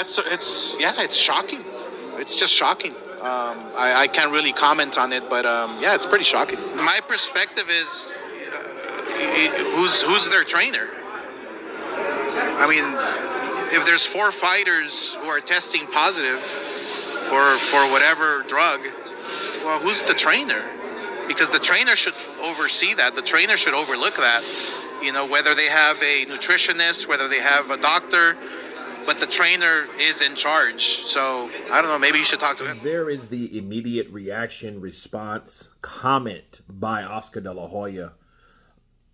it's shocking. It's just shocking. I can't really comment on it, but yeah, it's pretty shocking. My perspective is, who's their trainer? I mean, if there's 4 fighters who are testing positive for whatever drug, well, who's the trainer? Because the trainer should oversee that. The trainer should overlook that. You know, whether they have a nutritionist, whether they have a doctor, but the trainer is in charge. So I don't know, maybe you should talk to him. There is the immediate reaction, response, comment by Oscar De La Hoya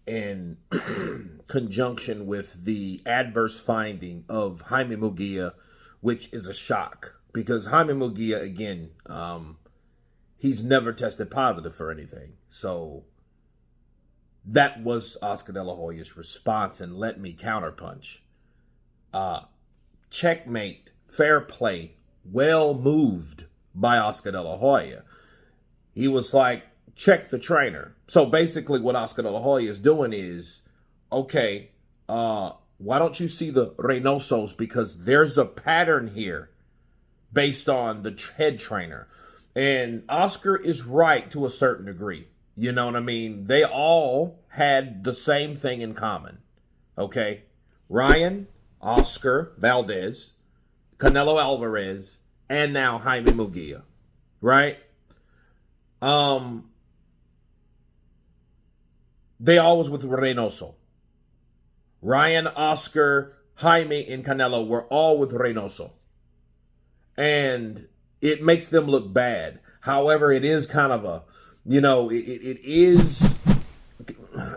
in conjunction with the adverse finding of Jaime.Muguia, which is a shock because Jaime.Muguia, again, he's never tested positive for anything. So that was Oscar De La Hoya's response, and let me counterpunch. Checkmate, fair play, well moved by Oscar De La Hoya. He was like, check the trainer. So basically what Oscar De La Hoya is doing is, okay, why don't you see the Reynosos? Because there's a pattern here based on the head trainer. And Oscar is right to a certain degree. You know what I mean? They all had the same thing in common. Okay? Ryan, Oscar Valdez, Canelo Alvarez, and now Jaime.Muguia. Right? They all was with Reynoso. Ryan, Oscar, Jaime, and Canelo were all with Reynoso. And it makes them look bad. However, it is kind of a, you know, it is,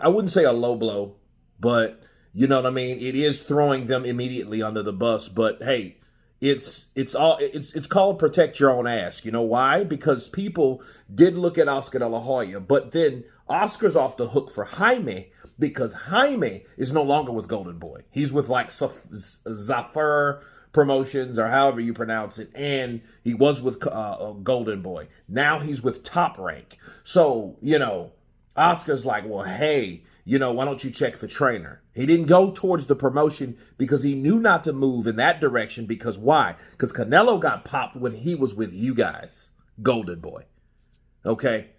I wouldn't say a low blow, but you know what I mean? It is throwing them immediately under the bus. But hey, it's called protect your own ass. You know why? Because people did look at Oscar De La Hoya, but then Oscar's off the hook for Jaime because Jaime is no longer with Golden Boy. He's with like Zafar Promotions or however you pronounce it, and he was with Golden Boy. Now he's with Top Rank. So, you know, Oscar's like, well, hey, you know, why don't you check the trainer? He didn't go towards the promotion because he knew not to move in that direction. Because why? Because Canelo got popped when he was with you guys, Golden Boy. Okay?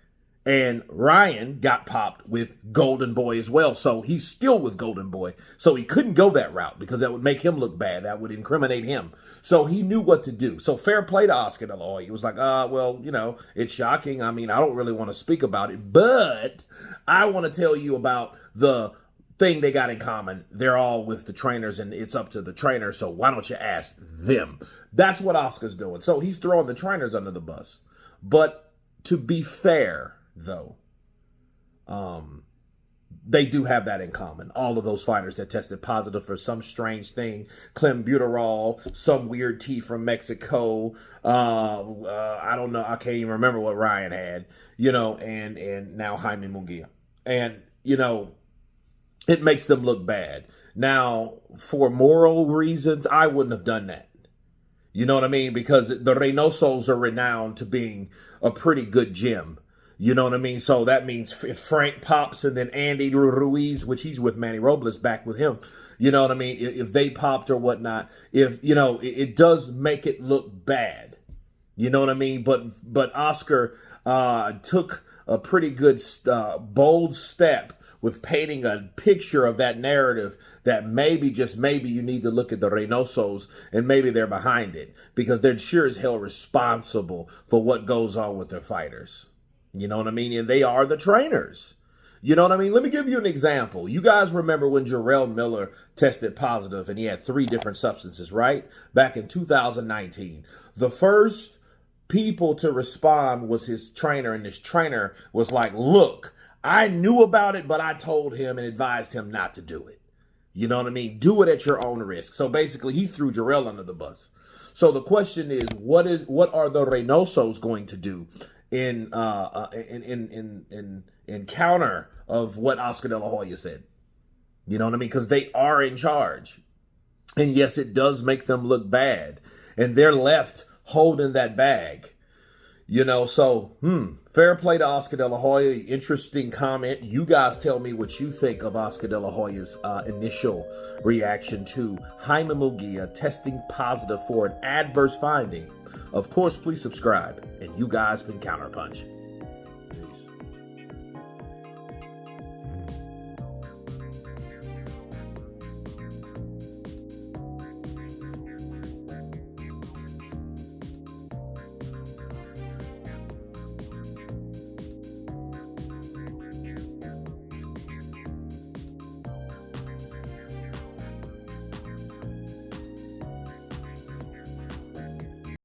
And Ryan got popped with Golden Boy as well. So he's still with Golden Boy. So he couldn't go that route because that would make him look bad. That would incriminate him. So he knew what to do. So fair play to Oscar De La Hoya. He was like, well, you know, it's shocking. I mean, I don't really want to speak about it, but I want to tell you about the thing they got in common. They're all with the trainers and it's up to the trainer. So why don't you ask them? That's what Oscar's doing. So he's throwing the trainers under the bus. But to be fair, though, they do have that in common. All of those fighters that tested positive for some strange thing, clenbuterol, some weird tea from Mexico. I don't know. I can't even remember what Ryan had, you know, and now Jaime.Muguia. And, you know, it makes them look bad. Now, for moral reasons, I wouldn't have done that. You know what I mean? Because the Reynosos are renowned to being a pretty good gym. You know what I mean? So that means if Frank pops and then Andy Ruiz, which he's with Manny Robles, back with him. You know what I mean? If they popped or whatnot, if, you know, it does make it look bad. You know what I mean? But Oscar took a pretty good, bold step with painting a picture of that narrative that maybe, just maybe, you need to look at the Reynosos and maybe they're behind it because they're sure as hell responsible for what goes on with their fighters. You know what I mean? And they are the trainers. You know what I mean? Let me give you an example. You guys remember when Jarrell Miller tested positive and he had 3 different substances, right? Back in 2019. The first people to respond was his trainer, and his trainer was like, look, I knew about it, but I told him and advised him not to do it. You know what I mean? Do it at your own risk. So basically, he threw Jarrell under the bus. So the question is, what are the Reynosos going to do in counter of what Oscar De La Hoya said? You know what I mean? Because they are in charge. And yes, it does make them look bad. And they're left holding that bag. fair play to Oscar De La Hoya. Interesting comment. You guys tell me what you think of Oscar De La Hoya's initial reaction to Jaime.Muguia testing positive for an adverse finding. Of course, please subscribe. And you guys been Counterpunch.